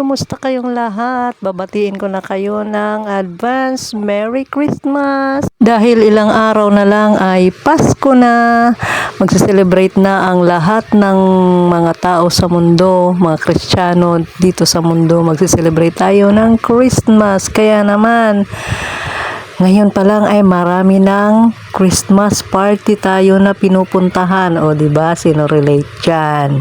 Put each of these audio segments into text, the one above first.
kumusta kayong lahat? Babatiin ko na kayo ng advance Merry Christmas! Dahil ilang araw na lang ay Pasko na, magse-celebrate na ang lahat ng mga tao sa mundo, mga Kristiyano dito sa mundo, magse-celebrate tayo ng Christmas. Kaya naman, ngayon pa lang ay marami ng Christmas party tayo na pinupuntahan. O diba, sino relate dyan?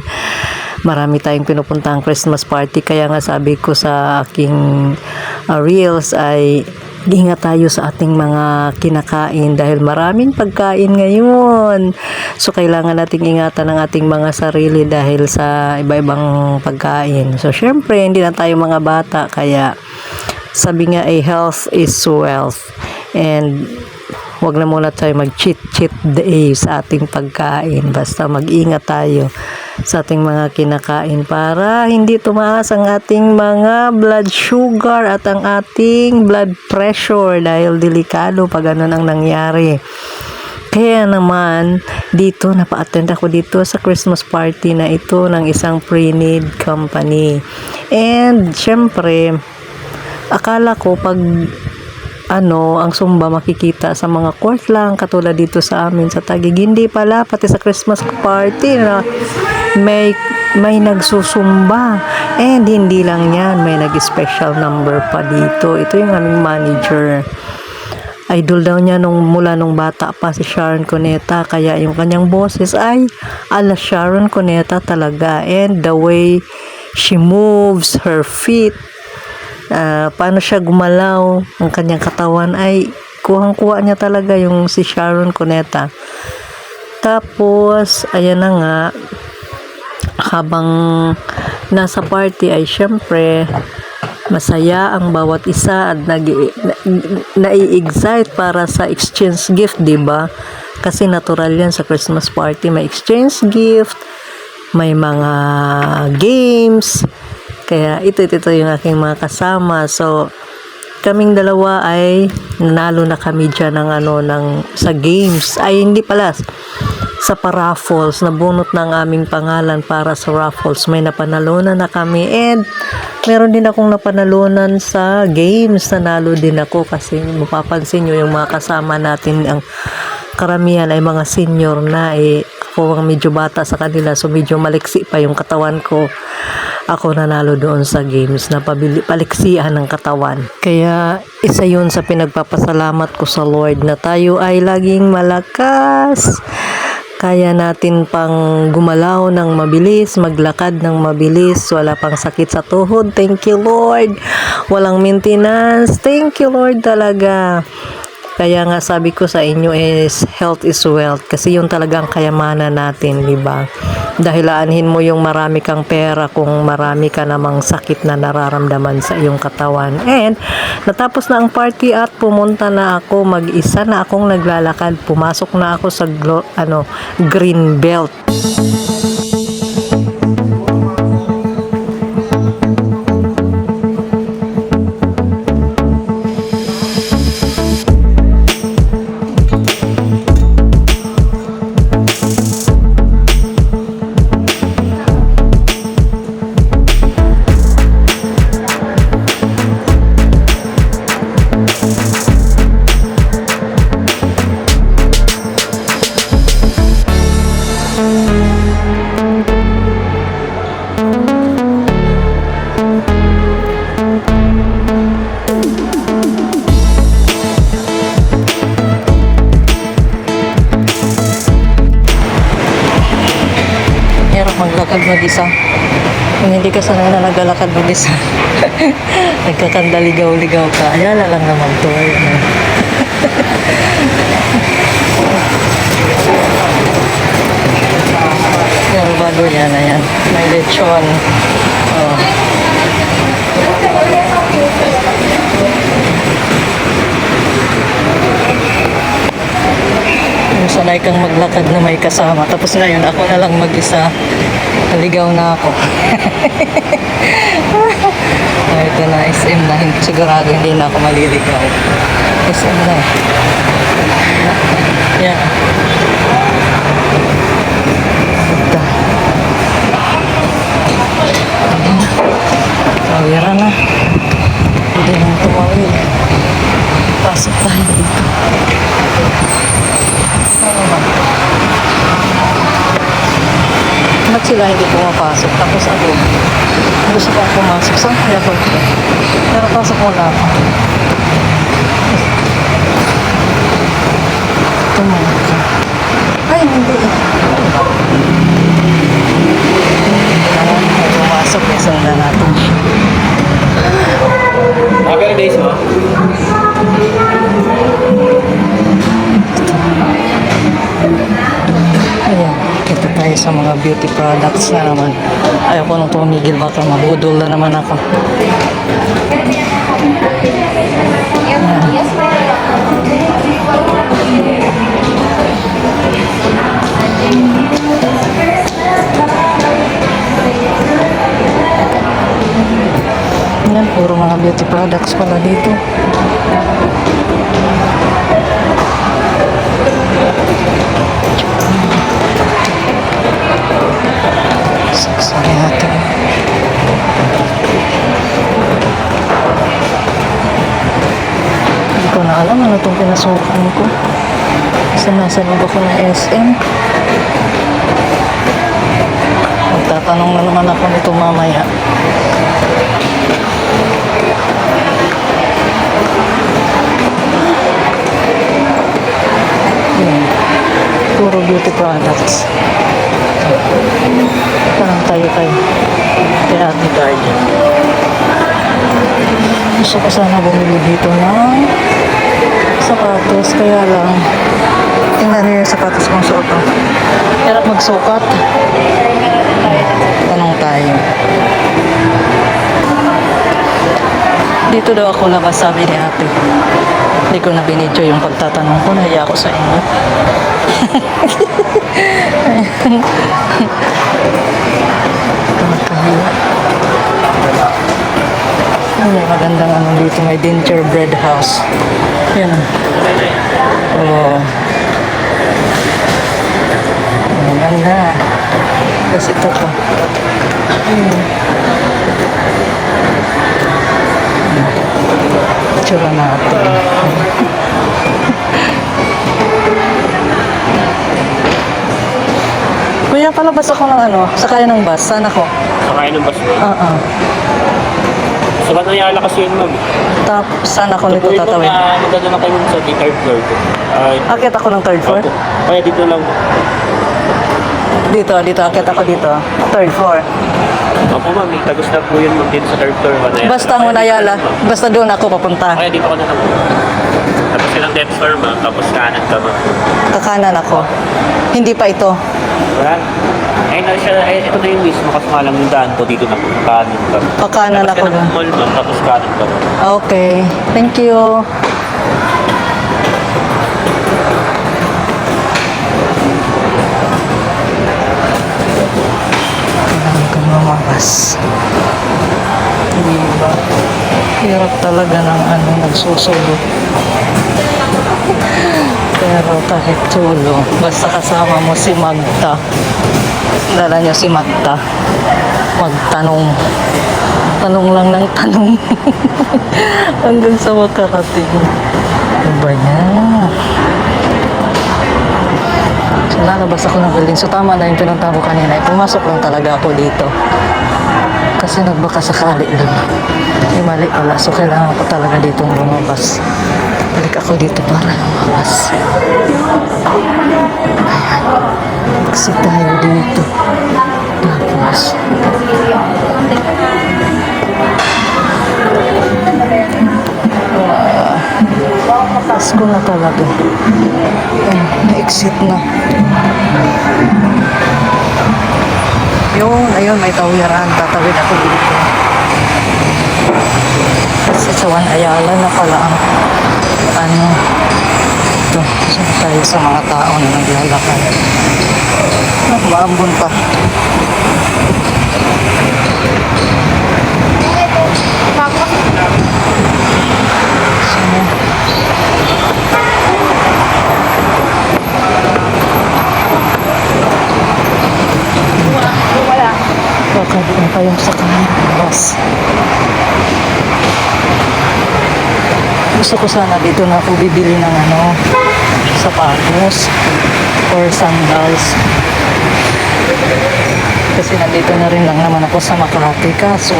Marami tayong pinupuntahang Christmas party, kaya nga sabi ko sa aking reels ay ingat tayo sa ating mga kinakain dahil maraming pagkain ngayon. So kailangan nating ingatan ang ating mga sarili dahil sa iba-ibang pagkain. So syempre hindi na tayo mga bata, kaya sabi nga ay health is wealth, and wag na muna tayo mag-cheat day sa ating pagkain. Basta mag-ingat tayo sa ating mga kinakain para hindi tumaas ang ating mga blood sugar at ang ating blood pressure dahil delikado pag ganun ang nangyari. Kaya naman, dito, napa-attend ako dito sa Christmas party na ito ng isang pre-need company. And, syempre, akala ko pag ang sumba makikita sa mga court lang katulad dito sa amin sa Taguig. Hindi pala, pati sa Christmas party na may nagsusumba, and hindi lang yan, may nag-special number pa dito. Ito yung aming manager, idol daw niya mula nung bata pa si Sharon Cuneta, kaya yung kanyang boses ay ala Sharon Cuneta talaga, and the way she moves her feet, paano siya gumalaw, ang kanyang katawan ay kuhang-kuha niya talaga yung si Sharon Cuneta. Tapos ayan na nga, habang nasa party ay syempre masaya ang bawat isa at nai-excite para sa exchange gift, diba? Kasi natural yan sa Christmas party, may exchange gift, may mga games. Kaya ito yung aking mga kasama. So, kaming dalawa ay nanalo na kami dyan sa games. Ay, hindi pala. Sa paraffles, nabunot na ang aming pangalan para sa raffles. May napanalunan na kami. And, meron din akong napanalunan sa games. Nanalo din ako kasi mapapansin nyo yung mga kasama natin, ang karamihan ay mga senior na. Ako ang medyo bata sa kanila, so medyo maliksi pa yung katawan ko. Ako nanalo doon sa games na paliksihan ng katawan. Kaya isa yun sa pinagpapasalamat ko sa Lord na tayo ay laging malakas. Kaya natin pang gumalaw ng mabilis, maglakad ng mabilis, wala pang sakit sa tuhod. Thank you Lord. Walang maintenance. Thank you Lord talaga. Kaya nga sabi ko sa inyo is health is wealth, kasi yun talagang kayamanan natin, di ba? Dahil aanhin mo yung marami kang pera kung marami ka namang sakit na nararamdaman sa iyong katawan. And natapos na ang party at pumunta na ako, mag-isa na akong naglalakad. Pumasok na ako sa green belt. Maglakad mag-isa. Kung hindi ka sanay na naglalakad mag-isa, nagkakandaligaw-ligaw ka. Ayala lang naman to. Pero bago yan, ayan. May lechon. Oh. Sanay kang maglakad na may kasama, tapos ngayon ako na lang mag-isa, naligaw na ako. Ito na, SM na, sigurado hindi na ako maliligaw. SM na. Yeah. Tawira na. Hindi na tumawid. Pasok tayo dito. Ano ba? Ba't sila hindi pumapasok? Tapos ako, gusto kong pumasok. Saan kaya ba? Pero pasok muna ako. Tumawid ka. Ay, hindi. Ay, pumasok. Isang na natin. Happy days mo? Ayan, kita tayo sa mga beauty products na naman. Ayaw ko nung tumigil, baka mabudol na naman ako. Ayan, puro mga beauty products pala dito. Saksaya natin. Hindi ko na alam ano itong pinasukan ko. Nasa loob ako ng SM. Magtatanong na naman ako nito mamaya. Puro beauty products. Parang tayo kay Ate Guardian. Gusto ko sana bumili dito ng sapatos, kaya lang tingnan niyo yung sapatos kong suot. Hirap magsukat. Tanong tayo. Dito daw ako labas, sabi ni ate. Hindi ko na binidyo yung pagtatanong ko. Nahiya ako sa inyo. Magkahiya. May magandang ano dito. May gingerbread house. Yan. Oh. Maganda. Tapos ito pa. Tsura natin. Kuya, palabas ako ng ano, sakay ng bus. Saan ako? Sakay ng bus mo? Sa Banayala kasi yun, ma'am. Tapos saan ako nito tatawid? Maganda na kayo sa third floor ko. Akit ako ng third floor? Opo. Kaya dito lang. Dito, akit ako dito. Third floor. Opo, ma'am. Tagos na po yun, ma'am, dito sa third floor. Banayala. Basta ang Manayala. Basta doon ako papunta. Kaya dito ka na lang. Tapos silang death store, ma'am. Tapos kanan ka, ma'am. Kakanan ako. Hindi pa ito. Wala. Ayun na siya. Ay, ito na yung mismo. Kasi nga lang yung daan ko. Dito na po. Kanan ka. Kakanan ako Tapos ka doon. ng mall, ma'am. Tapos kanan ka, ma'am. Okay. Thank you. Kailangan ko lumabas. Diba? Hirap talaga ng ano, nagsusulo. Pero kahit tulo, basta kasama mo si Magda. Dala niyo si Magda. Magtanong. Tanong lang ng tanong. Hanggang sa makarating. Ano ba yan? So, lalabas ako ng building. So, tama na yung pinunta ko kanina. Pumasok lang talaga ako dito. Kasi nagbaka sakali lang. May mali pala. So, kailangan ko talaga dito lumabas. Balik ako dito para lumabas. Ayan. Exit tayo dito. Tapos. Pasko na talaga. Na-exit na. Yun, ayun, may tawiran. Tatawid ako dito. Kasi sa Juan Ayala na pala ang ano, ito, saan tayo sa mga tao na naglalakad. Maambon pa. Baka doon pa yung sa kanan bus. Gusto ko sana dito na ako bibili ng sapatos or sandals. Kasi nandito na rin lang naman ako sa Makati. Kaso,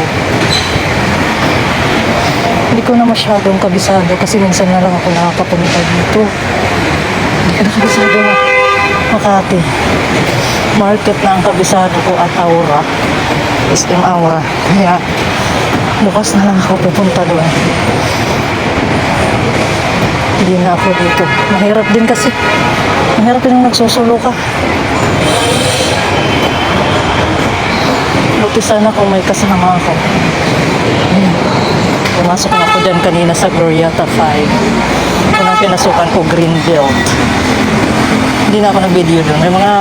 hindi ko na masyadong kabisado kasi minsan na lang ako nakakapunta dito. Hindi ko na kabisado na Makati. Market na ang kabisado ko at Aura. SM Aura. Kaya, bukas na lang ako pupunta doon. Hindi na ako dito. Mahirap din kasi. Mahirap din yung nagsusulo ka. Buti sana kung may kasama ako. Ayan. Pumasok na ako dyan kanina sa Glorieta 5. Unang pinasukan ko, Greenbelt. Hindi na ako nag-video doon. May mga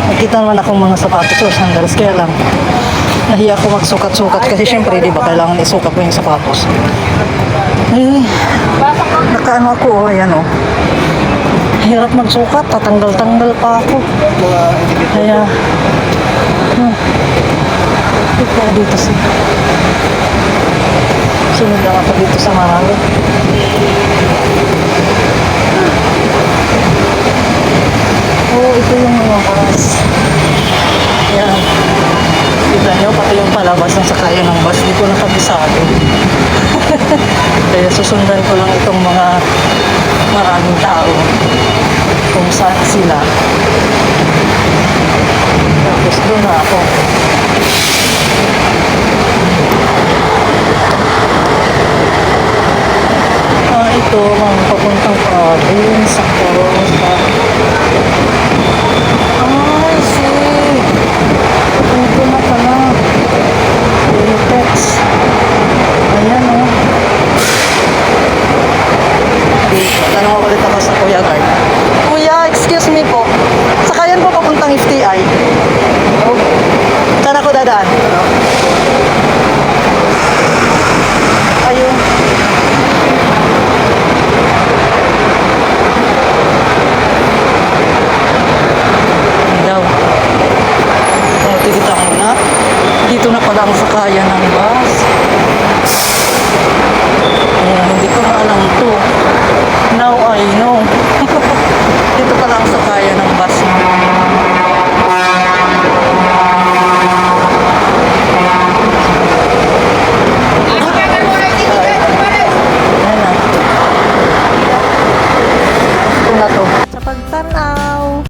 nakita naman akong mga sapatos o sandals. Kaya lang, nahiya ako magsukat-sukat kasi syempre, di ba, kailangan isukat mo yung sapatos. Ay, nakaano ako, ayan o. Hirap magsukat, tatanggal-tanggal pa ako. Kaya, ito dito si. Sunod lang ako dito sa marami. Oh, ito yung mga bus. Yan. Kita nyo, pati yung palabas ng sakayan ng bus, di ko nakabisado. Kaya susundan ko lang itong mga maraming tao kung saan sila. Tapos doon na ako. Ito, mga papuntang province, sa Corosa. Ay, see. Ito na pala. Veritex. Ayan, o. Tanong ako ulit ako sa Kuya Guard. Kuya, excuse me po. Sakayan po papuntang FTI. Oh. Saan ako dadaan? Ayun. Daw. Tigitan mo na. Dito na pala ang sakayan ng bus. Ayan, hindi ko na alam to. Now I know. Dito pala ang sakayan ng bus. Ayan na. Ito na to. Sa pagtanaw.